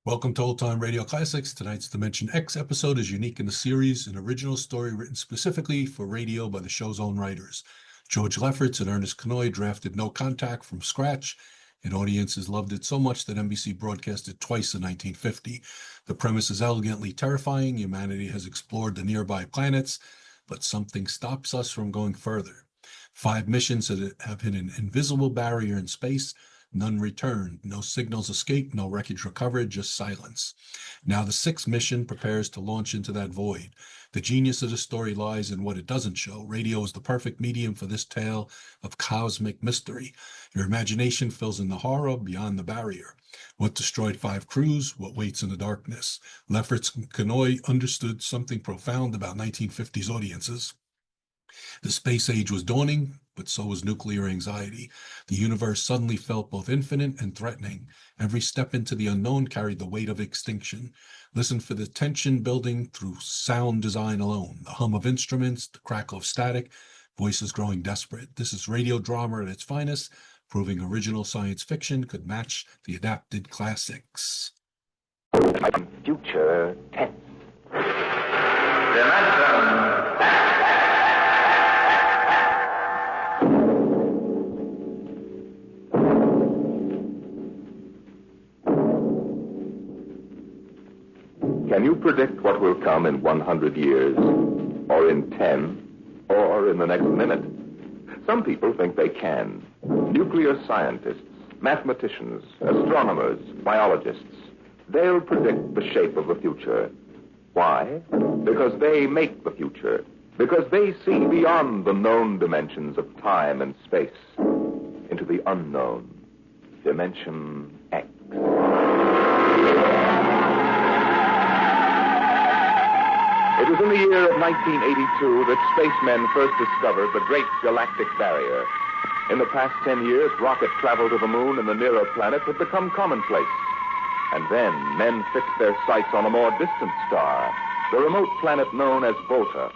Welcome to Old Time Radio Classics. Tonight's Dimension X episode is unique in the series, an original story written specifically for radio by the show's own writers. George Lefferts and Ernest Kinoy drafted No Contact from scratch, and audiences loved it so much that NBC broadcast it twice in 1950. The premise is elegantly terrifying. Humanity has explored the nearby planets, but something stops us from going further. 5 missions have hit an invisible barrier in space. None returned, no signals escaped, no wreckage recovered, just silence. Now the 6th mission prepares to launch into that void. The genius of the story lies in what it doesn't show. Radio is the perfect medium for this tale of cosmic mystery. Your imagination fills in the horror beyond the barrier. What destroyed 5 crews? What waits in the darkness? Lefferts and Kinoy understood something profound about 1950s audiences. The space age was dawning, but so was nuclear anxiety. The universe suddenly felt both infinite and threatening. Every step into the unknown carried the weight of extinction. Listen for the tension building through sound design alone, the hum of instruments, the crackle of static, voices growing desperate. This is radio drama at its finest, proving original science fiction could match the adapted classics. Future tense. Can you predict what will come in 100 years, or in 10, or in the next minute? Some people think they can. Nuclear scientists, mathematicians, astronomers, biologists. They'll predict the shape of the future. Why? Because they make the future. Because they see beyond the known dimensions of time and space into the unknown, Dimension X. It was in the year of 1982 that spacemen first discovered the Great Galactic Barrier. In the past 10 years, rocket travel to the moon and the nearer planets had become commonplace. And then men fixed their sights on a more distant star, the remote planet known as Volta.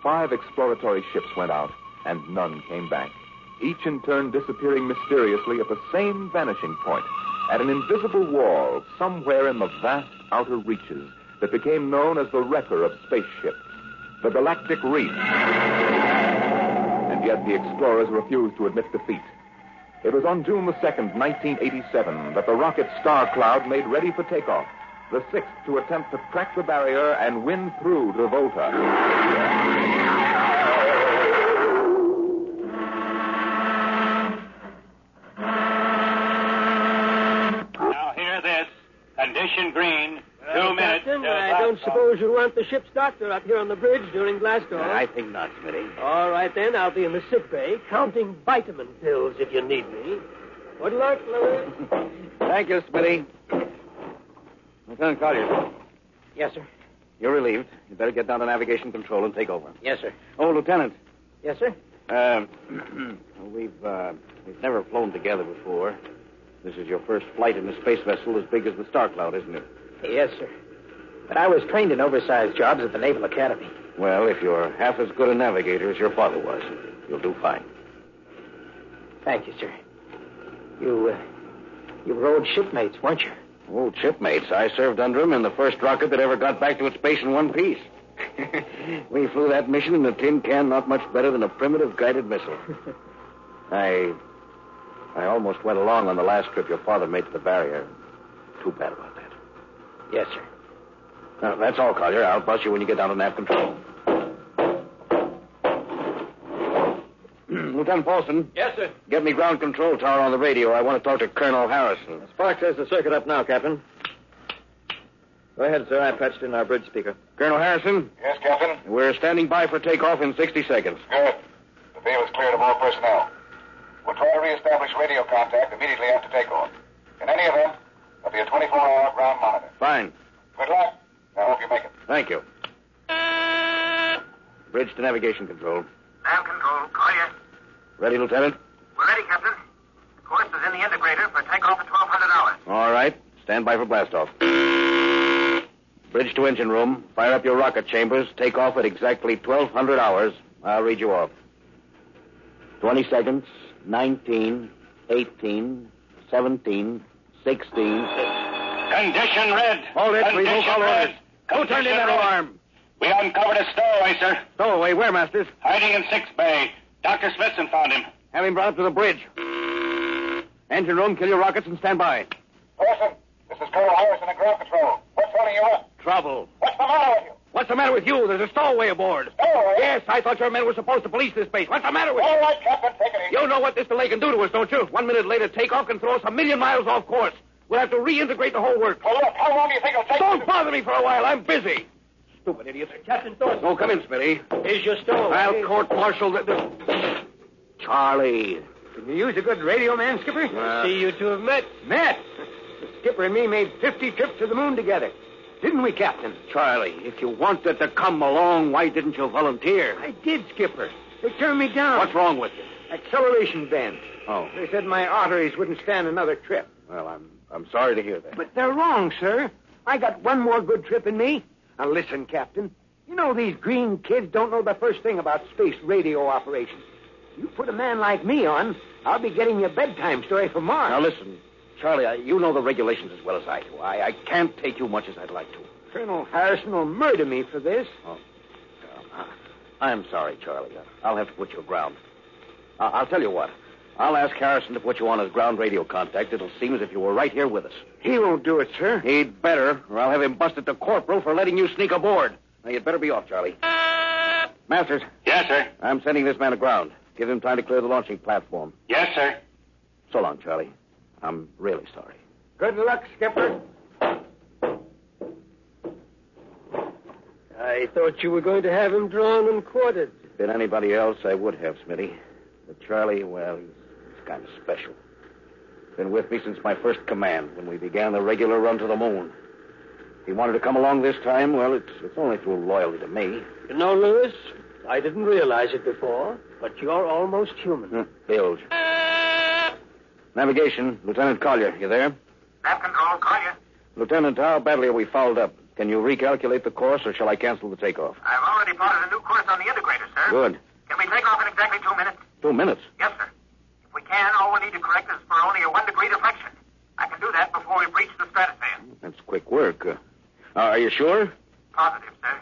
5 exploratory ships went out, and none came back, each in turn disappearing mysteriously at the same vanishing point, at an invisible wall somewhere in the vast outer reaches that became known as the wrecker of spaceships, the Galactic Reef. And yet the explorers refused to admit defeat. It was on June the 2nd, 1987, that the rocket Star Cloud made ready for takeoff, the 6th to attempt to crack the barrier and win through to Volta. Now hear this. Condition green. 2 minutes. Captain, I don't suppose you want the ship's doctor up here on the bridge during blast off. I think not, Smitty. All right, then. I'll be in the sick bay, counting vitamin pills if you need me. Good luck, Louis. Thank you, Smitty. Lieutenant Collier. Yes, sir. You're relieved. You better get down to navigation control and take over. Yes, sir. Oh, Lieutenant. Yes, sir. We've never flown together before. This is your first flight in a space vessel as big as the Star Cloud, isn't it? Yes, sir. But I was trained in oversized jobs at the Naval Academy. Well, if you're half as good a navigator as your father was, you'll do fine. Thank you, sir. You were old shipmates, weren't you? Old shipmates. I served under him in the first rocket that ever got back to its base in one piece. We flew that mission in a tin can not much better than a primitive guided missile. I almost went along on the last trip your father made to the barrier. Too bad about that. Yes, sir. Now, that's all, Collier. I'll bust you when you get down to nav control. Lieutenant Paulson. Yes, sir. Get me ground control tower on the radio. I want to talk to Colonel Harrison. Sparks has the circuit up now, Captain. Go ahead, sir. I patched in our bridge speaker. Colonel Harrison? Yes, Captain? We're standing by for takeoff in 60 seconds. Good. The field is cleared of all personnel. We'll try to reestablish radio contact immediately after takeoff. In any event, there'll be a 24-hour ground monitor. Fine. Good luck. I hope you make it. Thank you. Bridge to navigation control. Nav control, Collier. Ready, Lieutenant? We're ready, Captain. The course is in the integrator for takeoff at 1200 hours. All right. Stand by for blastoff. Bridge to engine room. Fire up your rocket chambers. Take off at exactly 1200 hours. I'll read you off. 20 seconds. 19, 18, 17, 16. Condition red. Hold it. We Condition won't call red. orders. Who turned in that Condition red. alarm? We uncovered a stowaway, sir. Stowaway, where, Masters? Hiding in 6th Bay. Dr. Smithson found him. Have him brought up to the bridge. Engine room, kill your rockets and stand by. Lawson, this is Colonel Harrison at ground control. What's holding you up? Trouble. What's the matter with you? What's the matter with you? There's a stowaway aboard. Stowaway? Yes, I thought your men were supposed to police this base. What's the matter with you? All right, Captain, take it easy. You know what this delay can do to us, don't you? 1 minute later, takeoff can throw us a million miles off course. We'll have to reintegrate the whole work. Well, look, how long do you think it'll take? Don't bother me for a while. I'm busy. Stupid idiots. Captain Dawson. Oh, come in, Smitty. Here's your stowaway. I'll court-martial the... Charlie. Can you use a good radio man, Skipper? See, you two have met. Met? The Skipper and me made 50 trips to the moon together. Didn't we, Captain? Charlie, if you wanted to come along, why didn't you volunteer? I did, Skipper. They turned me down. What's wrong with you? Acceleration bend. Oh, They said my arteries wouldn't stand another trip. well, I'm sorry to hear that. But they're wrong, sir. I got one more good trip in me. Now listen, Captain. You know these green kids don't know the first thing about space radio operations. You put a man like me on, I'll be getting you a bedtime story from Mars. Now, listen, Charlie, you know the regulations as well as I do. I can't take you much as I'd like to. Colonel Harrison will murder me for this. I'm sorry, Charlie. I'll have to put you aground. I'll tell you what. I'll ask Harrison to put you on as ground radio contact. It'll seem as if you were right here with us. He won't do it, sir. He'd better, or I'll have him busted to corporal for letting you sneak aboard. Now, you'd better be off, Charlie. Masters, Yes, sir. I'm sending this man aground. Give him time to clear the launching platform. Yes, sir. So long, Charlie. I'm really sorry. Good luck, Skipper. I thought you were going to have him drawn and quartered. If it'd been anybody else, I would have, Smitty. But Charlie, well, he's kind of special. Been with me since my first command, when we began the regular run to the moon. If he wanted to come along this time, well, it's only through loyalty to me. You know, Lewis, I didn't realize it before, but you're almost human. Bilge. Navigation, Lieutenant Collier, you there? Lab control, call you. Lieutenant, how badly are we fouled up? Can you recalculate the course, or shall I cancel the takeoff? I've already plotted a new course on the integrator, sir. Good. Can we take off in exactly 2 minutes? 2 minutes. Yes, sir. If we can, all we need to correct is for only a 1 degree deflection. I can do that before we breach the stratosphere. That's quick work. Are you sure? Positive, sir.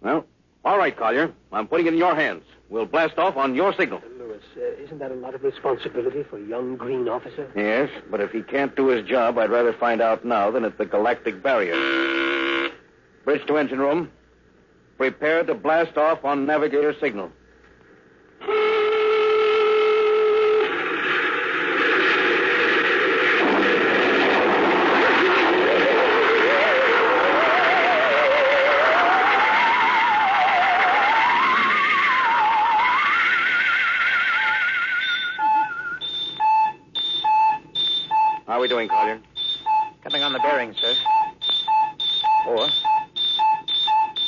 Well, all right, Collier. I'm putting it in your hands. We'll blast off on your signal. Lewis, isn't that a lot of responsibility for a young green officer? Yes, but if he can't do his job, I'd rather find out now than at the galactic barrier. Bridge to engine room. Prepare to blast off on navigator signal. How are we doing, Collier? Coming on the bearing, sir. 4,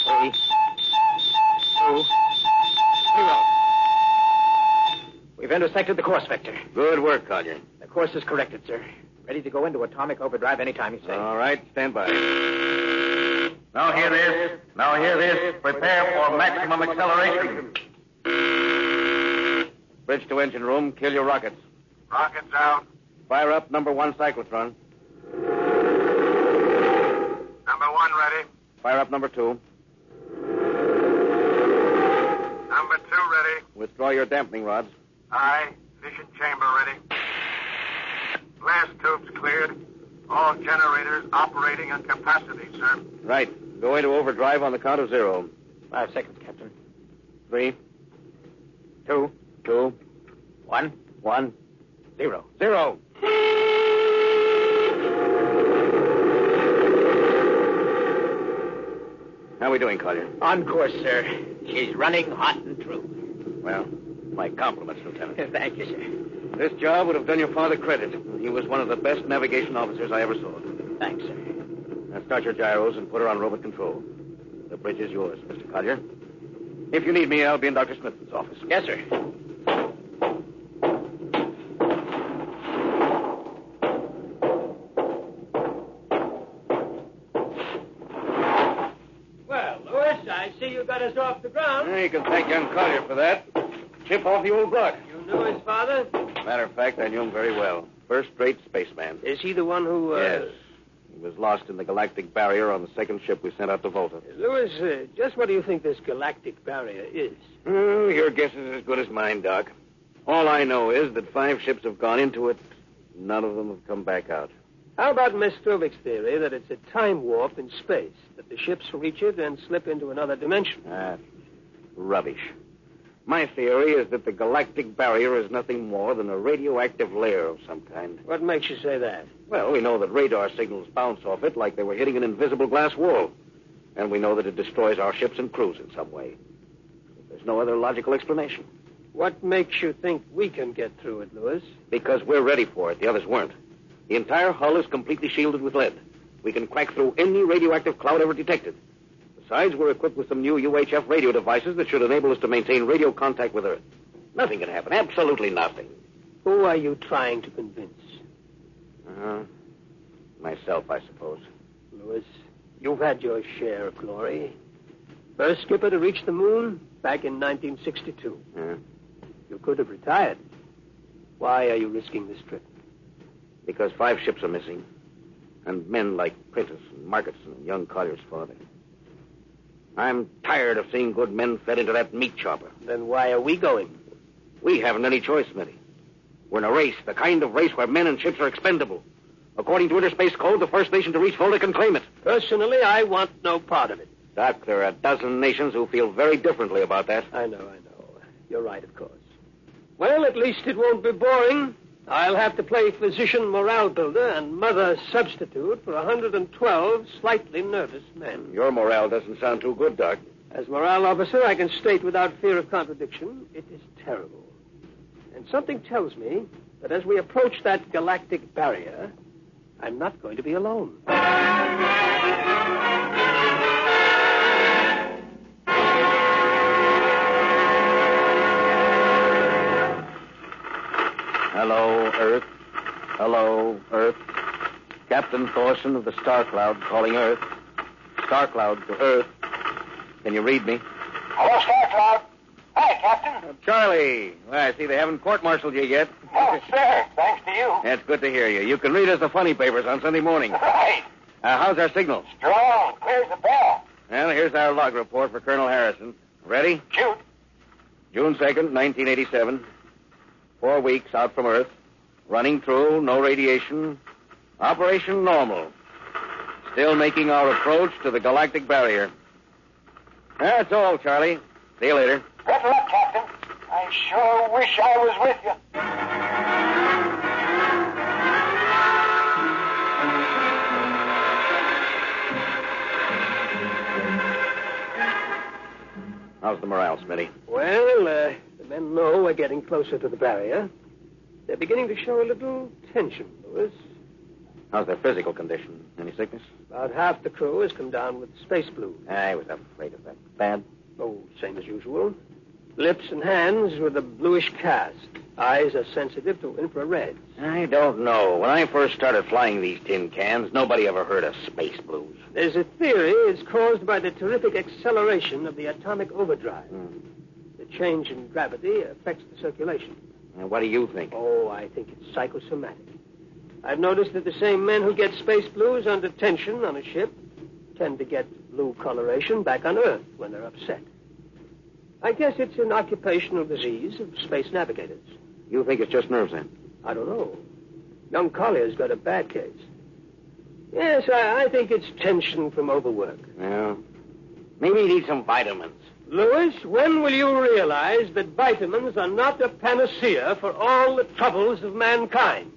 3, 2, 0. We've intersected the course vector. Good work, Collier. The course is corrected, sir. Ready to go into atomic overdrive anytime you say. All right, stand by. Now hear this. Now hear this. Prepare for maximum acceleration. Bridge to engine room. Kill your rockets. Rockets out. Fire up number 1 cyclotron. Number 1 ready. Fire up number 2. Number 2 ready. Withdraw your dampening rods. Aye. Fission chamber ready. Blast tubes cleared. All generators operating at capacity, sir. Right. Go into overdrive on the count of 0. 5 seconds, Captain. 3, 2, 2, 1, 1, 0. 0. How are we doing, Collier? On course, sir. She's running hot and true. Well, my compliments, Lieutenant. Thank you, sir. This job would have done your father credit. He was one of the best navigation officers I ever saw. Thanks, sir. Now start your gyros and put her on robot control. The bridge is yours, Mr. Collier. If you need me, I'll be in Dr. Smithson's office. Yes, sir. Well, Lewis, I see you got us off the ground. You can thank young Collier for that. Chip off the old block. You knew his father? Matter of fact, I knew him very well. First-rate spaceman. Is he the one who, Yes. He was lost in the galactic barrier on the second ship we sent out to Volta. Lewis, just what do you think this galactic barrier is? Your guess is as good as mine, Doc. All I know is that 5 ships have gone into it. None of them have come back out. How about Mestrovik's theory that it's a time warp in space, that the ships reach it and slip into another dimension? Rubbish. My theory is that the galactic barrier is nothing more than a radioactive layer of some kind. What makes you say that? Well, we know that radar signals bounce off it like they were hitting an invisible glass wall. And we know that it destroys our ships and crews in some way. There's no other logical explanation. What makes you think we can get through it, Lewis? Because we're ready for it. The others weren't. The entire hull is completely shielded with lead. We can crack through any radioactive cloud ever detected. Besides, we're equipped with some new UHF radio devices that should enable us to maintain radio contact with Earth. Nothing can happen. Absolutely nothing. Who are you trying to convince? Myself, I suppose. Lewis, you've had your share of glory. First skipper to reach the moon back in 1962. You could have retired. Why are you risking this trip? Because 5 ships are missing. And men like Prentice and Marketson and young Collier's father. I'm tired of seeing good men fed into that meat chopper. Then why are we going? We haven't any choice, Smitty. We're in a race, the kind of race where men and ships are expendable. According to Interspace Code, the first nation to reach Volta can claim it. Personally, I want no part of it. Doc, there are a dozen nations who feel very differently about that. I know. You're right, of course. Well, at least it won't be boring. I'll have to play physician morale builder and mother substitute for 112 slightly nervous men. Your morale doesn't sound too good, Doc. As morale officer, I can state without fear of contradiction, it is terrible. And something tells me that as we approach that galactic barrier, I'm not going to be alone. Hello, Earth. Hello, Earth. Captain Thorson of the Star Cloud calling Earth. Star Cloud to Earth. Can you read me? Hello, Star Cloud. Hi, Captain. Charlie. Well, I see they haven't court-martialed you yet. Oh, sir. Thanks to you. That's good to hear you. You can read us the funny papers on Sunday morning. Right. How's our signal? Strong. Clears the bell. Well, here's our log report for Colonel Harrison. Ready? Shoot. June 2nd, 1987. 4 weeks out from Earth. Running through, no radiation. Operation normal. Still making our approach to the galactic barrier. That's all, Charlie. See you later. Good luck, Captain. I sure wish I was with you. How's the morale, Smitty? Well, the men know we're getting closer to the barrier. They're beginning to show a little tension, Lewis. How's their physical condition? Any sickness? About half the crew has come down with space blues. I was afraid of that. Bad? Oh, same as usual. Lips and hands with a bluish cast. Eyes are sensitive to infrared. I don't know. When I first started flying these tin cans, nobody ever heard of space blues. There's a theory it's caused by the terrific acceleration of the atomic overdrive. The change in gravity affects the circulation. And what do you think? Oh, I think it's psychosomatic. I've noticed that the same men who get space blues under tension on a ship tend to get blue coloration back on Earth when they're upset. I guess it's an occupational disease of space navigators. You think it's just nerves, then? I don't know. Young Collier's got a bad case. Yes, I think it's tension from overwork. Yeah. Maybe you need some vitamins. Lewis, when will you realize that vitamins are not a panacea for all the troubles of mankind?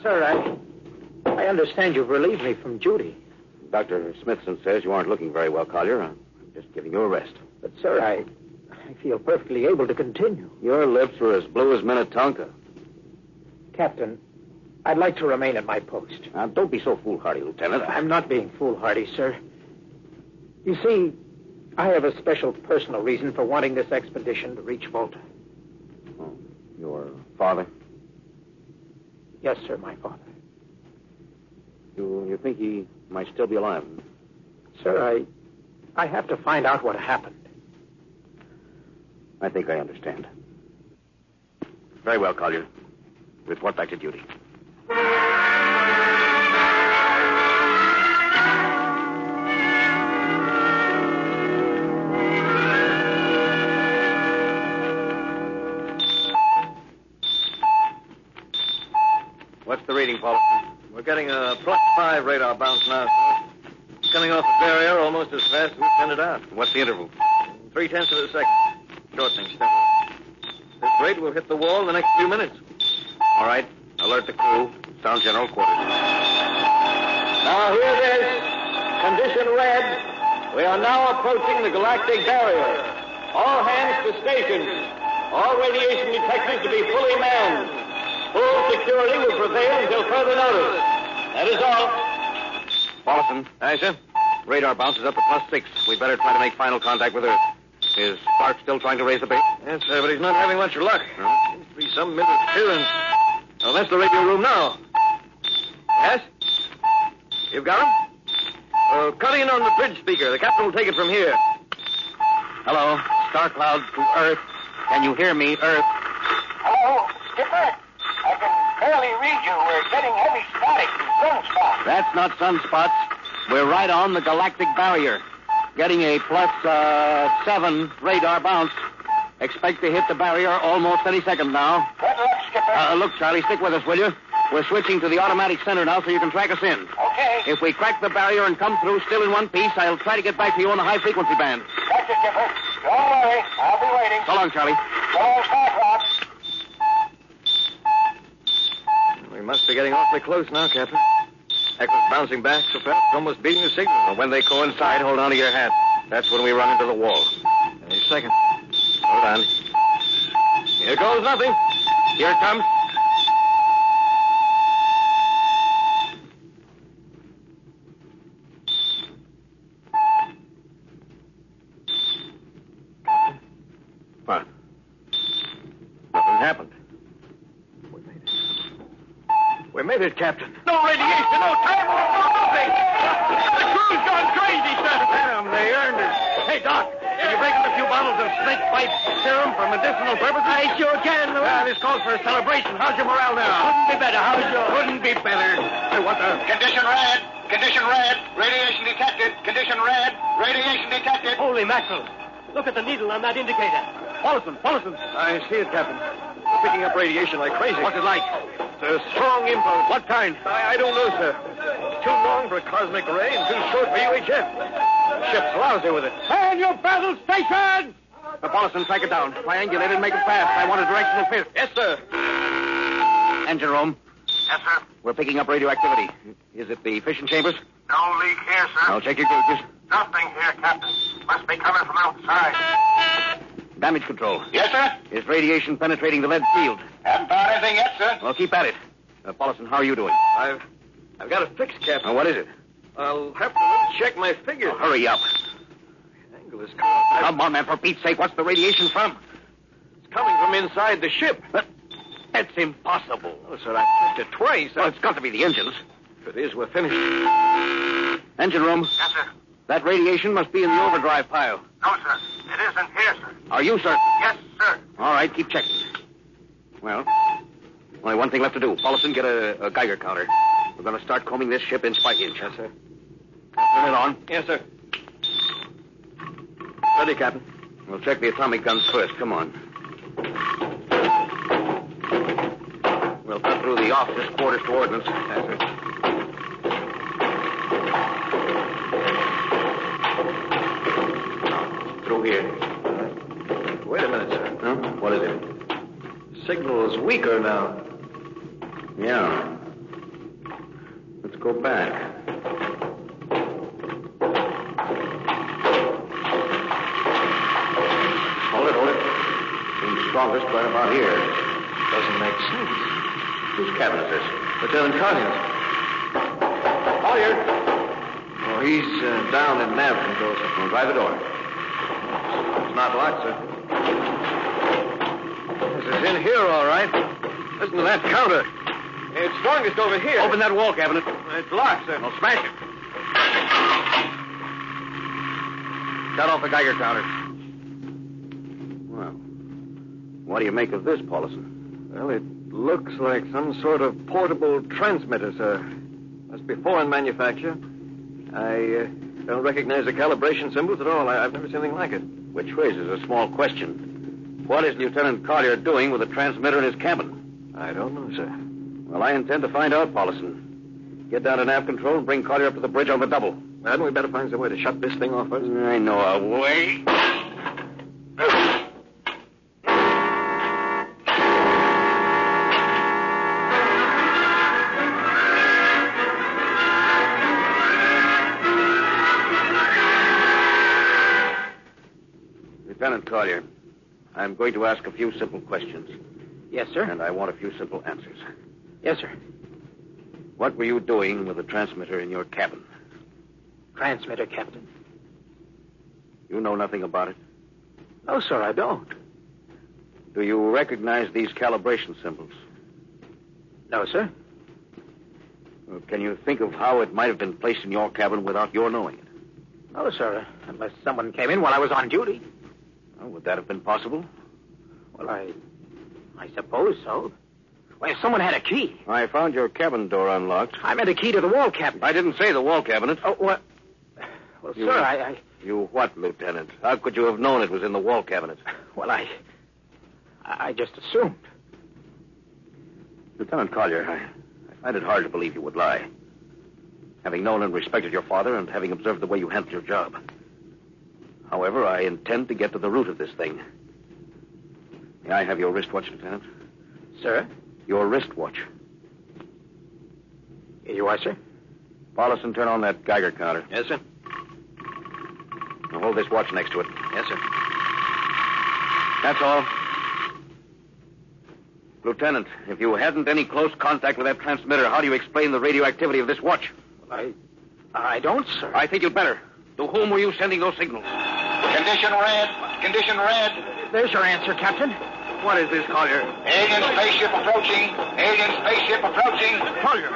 Sir, I understand you've relieved me from duty. Dr. Smithson says you aren't looking very well, Collier. I'm just giving you a rest. But, sir, I feel perfectly able to continue. Your lips were as blue as Minnetonka. Captain, I'd like to remain at my post. Now, don't be so foolhardy, Lieutenant. I'm not being foolhardy, sir. You see, I have a special personal reason for wanting this expedition to reach Volta. Oh, your father? Yes, sir, my father. You think he might still be alive? Sir, I have to find out what happened. I think I understand. Very well, Collier. Report back to duty. What's the reading, Paul? We're getting a +5 radar bounce now, sir. It's coming off the barrier almost as fast as we send it out. What's the interval? 0.3 of a second. Shortening steadily. This rate will hit the wall in the next few minutes. All right. Alert the crew. Sound general quarters. Now, hear this. Condition red. We are now approaching the galactic barrier. All hands to stations. All radiation detectors to be fully manned. Full security will prevail until further notice. That is all. Lawson. Aye, sir. Radar bounces up to +6. We better try to make final contact with Earth. Is Clark still trying to raise the bait? Yes, sir, but he's not having much luck. Seems to be some interference. Oh, that's the radio room now. Yes? You've got him? Cut in on the bridge speaker. The captain will take it from here. Hello. Star Cloud to Earth. Can you hear me, Earth? Hello, Skipper. I can barely read you. We're getting heavy static from sunspots. That's not sunspots. We're right on the galactic barrier. Getting a +7 radar bounce. Expect to hit the barrier almost any second now. Good luck, Skipper. Look, Charlie, stick with us, will you? We're switching to the automatic center now so you can track us in. Okay. If we crack the barrier and come through still in one piece, I'll try to get back to you on the high-frequency band. Gotcha, Skipper. Don't worry. I'll be waiting. So long, Charlie. So long, Starcroft. We must be getting awfully close now, Captain. Echoes bouncing back so fast, it's almost beating the signal. Well, when they coincide, hold on to your hat. That's when we run into the wall. Any second. Hold on. Here goes nothing. Here it comes. What? Nothing happened. We made it, Captain. No radiation, no time, nothing. The crew's gone crazy, sir. Damn, they earned it. Hey, Doc, can you break up a few bottles of snake bite serum for medicinal purposes? I sure can, Louis. This calls for a celebration. How's your morale now? Couldn't be better. How's yours? Couldn't be better. Hey, what the? Condition red. Condition red. Radiation detected. Condition red. Radiation detected. Holy mackerel. Look at the needle on that indicator. Paulson. I see it, Captain. We're picking up radiation like crazy. What's it like? It's a strong impulse. What kind? I don't know, sir. It's too long for a cosmic ray and too short for UHF. The ship's lousy with it. Man your battle station! Paulson, track it down. Triangulate and make it fast. I want a directional fit. Yes, sir. Engine room. Yes, sir. We're picking up radioactivity. Is it the fission chambers? No leak here, sir. I'll check your gauges. Nothing here, Captain. Must be coming from outside. Damage control. Yes, sir. Is radiation penetrating the lead field? Haven't found anything yet, sir. Well, keep at it. Paulson, how are you doing? I've got a fix, Captain. What is it? I'll have to check my figures. Hurry up. The angle is correct. Come on, man, for Pete's sake. What's the radiation from? It's coming from inside the ship. That's impossible. Oh, sir, I checked it twice. Well, it's got to be the engines. If it is, we're finished. Engine room. Yes, sir. That radiation must be in the overdrive pile. No, sir. It isn't here, sir. Are you certain? Yes, sir. All right, keep checking. Well, only one thing left to do. Paulson, get a Geiger counter. We're going to start combing this ship inch by inch. Yes, sir. Turn it on. Yes, sir. Ready, Captain. We'll check the atomic guns first. Come on. We'll cut through the officer's quarters to ordnance. Yes, sir. Through here. Wait a minute, sir. Huh? What is it? Signal is weaker now. Yeah. Let's go back. Hold it. Seems strongest right about here. Doesn't make sense. Whose cabin is this? Lieutenant Collier's. Collier! Oh, he's down in nav controls. Well, drive the door. It's not locked, sir. This is in here, all right. Listen to that counter. It's strongest over here. Open that wall cabinet. It's locked, sir. Well, smash it. Shut off the Geiger counter. Well, what do you make of this, Paulson? Well, it looks like some sort of portable transmitter, sir. Must be foreign manufacture. I don't recognize the calibration symbols at all. I've never seen anything like it. Which raises a small question. What is Lieutenant Collier doing with a transmitter in his cabin? I don't know, sir. Well, I intend to find out, Paulson. Get down to nav control and bring Collier up to the bridge on the double. Hadn't we better find some way to shut this thing off first? I know a way. Lieutenant Collier, I'm going to ask a few simple questions. Yes, sir. And I want a few simple answers. Yes, sir. What were you doing with the transmitter in your cabin? Transmitter, Captain. You know nothing about it? No, sir, I don't. Do you recognize these calibration symbols? No, sir. Well, can you think of how it might have been placed in your cabin without your knowing it? No, sir, unless someone came in while I was on duty. Well, would that have been possible? Well, I suppose so. Well, if someone had a key. I found your cabin door unlocked. I meant a key to the wall cabinet. I didn't say the wall cabinet. Oh, what? Well, You- sir, I... You what, Lieutenant? How could you have known it was in the wall cabinet? Well, I just assumed. Lieutenant Collier, I find it hard to believe you would lie. Having known and respected your father and having observed the way you handled your job. However, I intend to get to the root of this thing. May I have your wristwatch, Lieutenant? Sir? Your wristwatch. Here you are, sir. Paulson, turn on that Geiger counter. Yes, sir. Now hold this watch next to it. Yes, sir. That's all. Lieutenant, if you hadn't any close contact with that transmitter, how do you explain the radioactivity of this watch? Well, I don't, sir. I think you'd better. To whom were you sending those signals? Condition red. Condition red. There's your answer, Captain. What is this, Collier? Alien spaceship approaching. Alien spaceship approaching. Collier,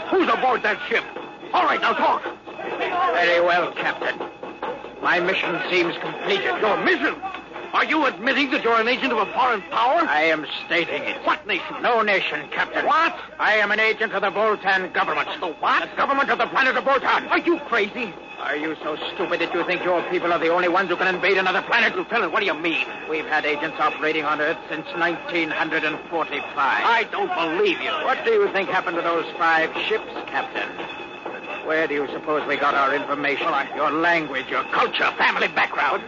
who's aboard that ship? All right, now talk. Very well, Captain. My mission seems completed. Your mission? Are you admitting that you're an agent of a foreign power? I am stating it. What nation? No nation, Captain. What? I am an agent of the Voltan government. The what? The government of the planet of Voltan. Are you crazy? Are you so stupid that you think your people are the only ones who can invade another planet? Lieutenant, what do you mean? We've had agents operating on Earth since 1945. I don't believe you. What do you think happened to those 5 ships, Captain? Where do you suppose we got our information? Your language, your culture, family background.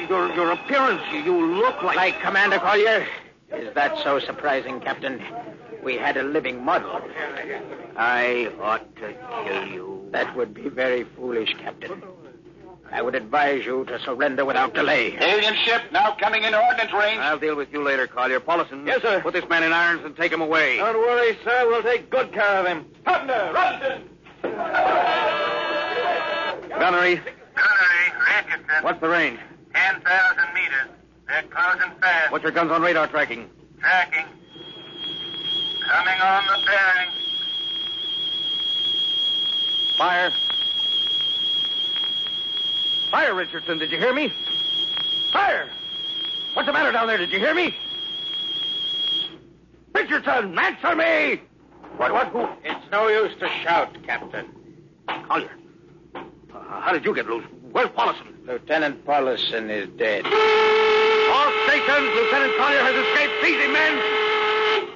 Your appearance, you look like... Like Commander Collier? Is that so surprising, Captain? We had a living model. I ought to kill you. That would be very foolish, Captain. I would advise you to surrender without delay. Alien ship now coming into ordnance range. I'll deal with you later, Collier. Paulson. Yes, sir. Put this man in irons and take him away. Don't worry, sir. We'll take good care of him. Thunder, Rustin. Gunnery, Gunnery, Richardson. what's the range? 10,000 meters. They're closing fast. What's your guns on radar tracking? Tracking. Coming on the bearing. Fire. Fire, Richardson. Did you hear me? Fire! What's the matter down there? Did you hear me? Richardson, answer me! Who? It's no use to shout, Captain. Collier. How did you get loose? Where's Paulson? Lieutenant Paulson is dead. All stations, Lieutenant Collier has escaped. Seize him, men!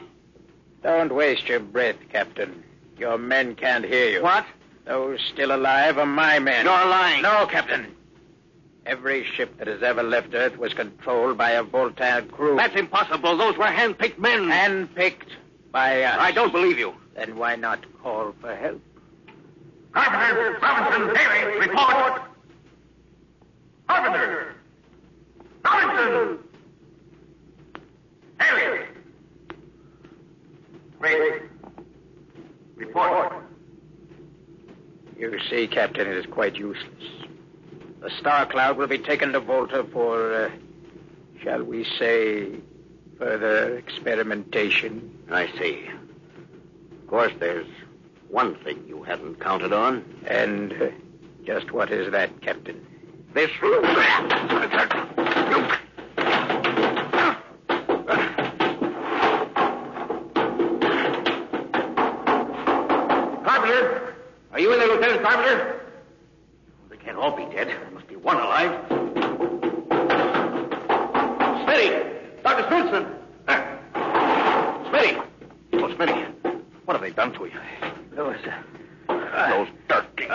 Don't waste your breath, Captain. Your men can't hear you. What? Those still alive are my men. You're lying. No, Captain. Every ship that has ever left Earth was controlled by a Voltaire crew. That's impossible. Those were hand-picked men. Handpicked by us. I don't believe you. Then why not call for help? Carpenter, Robinson, Haley, report. Carpenter. Robinson. Haley. Wait. Report. You see, Captain, it is quite useless. The Star Cloud will be taken to Volta for, shall we say, further experimentation. I see. Of course, there's one thing you hadn't counted on. And just what is that, Captain? This... Carpenter! Are you in there, Lieutenant Carpenter? They can't all be dead. There must be one alive. Smitty! Dr. Smithson! Smitty! Oh, Smitty. What have they done to you? Lewis. Those dirty...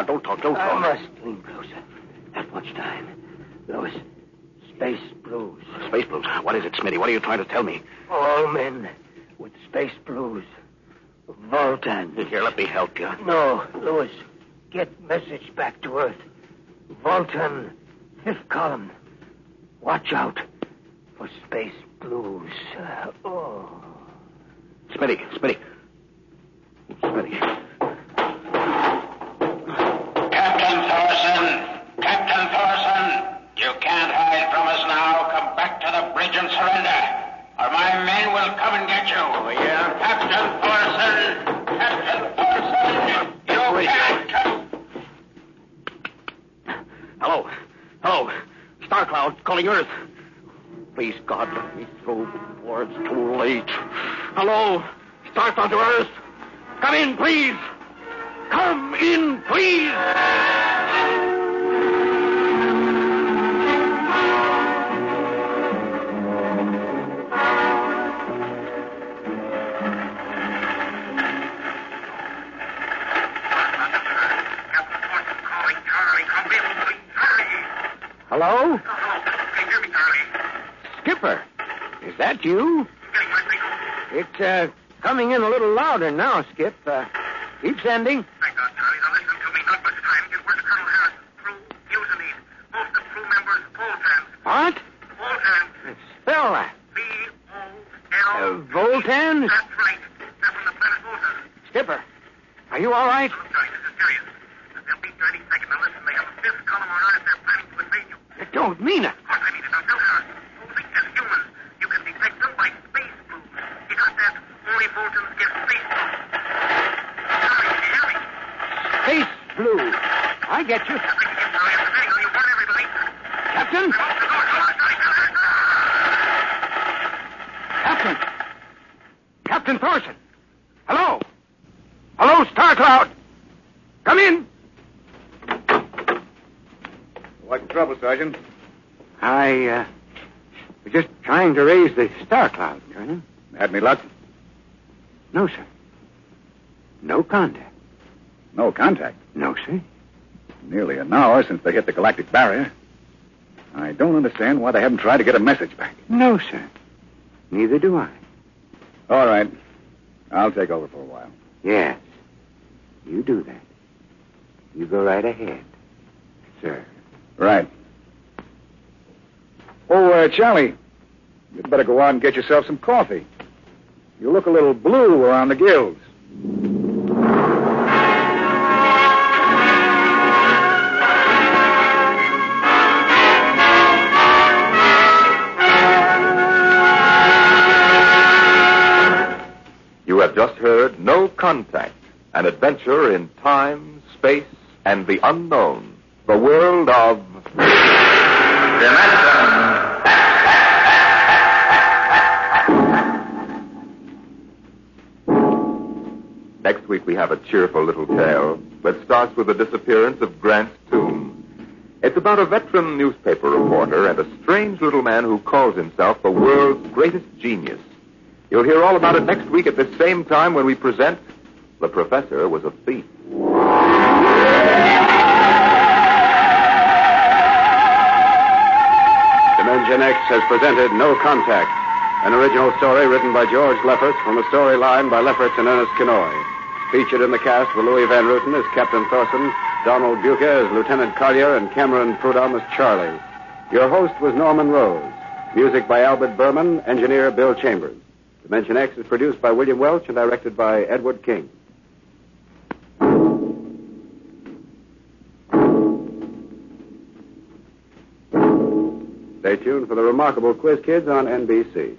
don't talk. I must clean blues. Not much time. Lewis, space blues. Space blues? What is it, Smitty? What are you trying to tell me? All men with space blues. Voltan. Here, let me help you. No, Lewis. Get message back to Earth. Voltan, 5th column. Watch out for space blues. Smitty. Captain Thorson, you can't hide from us now. Come back to the bridge and surrender, or my men will come and get you. Oh, yeah? Captain Thorson, you can't come. Hello. Star Cloud calling Earth. Please, God, let me through before it's too late. Hello. Star Cloud to Earth. Come in, please. Come in, please. Hello? Can you hear me, Charlie? Skipper, is that you? Getting my signal. It's coming in a little louder now, Skip. Keep sending. Thank God, Charlie. Now listen to me. Not much time. Get word to Colonel Harrison. Crew, mutiny. Most of crew members, Voltan. What? Voltan. Spell that. V-O-L... Voltan? That's right. They're from the planet Voltan. Skipper, are you all right? Look, Charlie, this is serious. They'll be 30 seconds. Now listen, they have a 5th column on Earth. They're planning to invade you. You don't mean it. Of course I mean it. Now tell Harrison. Posing as humans, you can detect them by space blues. You got that? Only Voltans get space blues. Charlie, can you hear me? Space blue. I get you. I think you get Charlie at the signal. You want everybody. Captain? Open the door. Come on, Charlie. Captain. Captain Thorson. Hello. Hello, Star Cloud. Come in. What's the trouble, Sergeant? I was just trying to raise the Star Cloud, Colonel. Had any luck? No, sir. No contact. No contact. No, sir. Nearly an hour since they hit the galactic barrier. I don't understand why they haven't tried to get a message back. No, sir. Neither do I. All right. I'll take over for a while. Yes. You do that. You go right ahead, sir. Right. Oh, Charlie, you'd better go out and get yourself some coffee. You look a little blue around the gills. You have just heard No Contact, an adventure in time, space, and the unknown. The world of... Next week we have a cheerful little tale that starts with the disappearance of Grant's tomb. It's about a veteran newspaper reporter and a strange little man who calls himself the world's greatest genius. You'll hear all about it next week at the same time when we present The Professor Was a Thief. Dimension X has presented No Contact, an original story written by George Lefferts from a storyline by Lefferts and Ernest Kinoy. Featured in the cast were Louis Van Rooten as Captain Thorson, Donald Bucher as Lieutenant Collier, and Cameron Prudhomme as Charlie. Your host was Norman Rose. Music by Albert Berman, engineer Bill Chambers. Dimension X is produced by William Welch and directed by Edward King. Stay tuned for the remarkable Quiz Kids on NBC.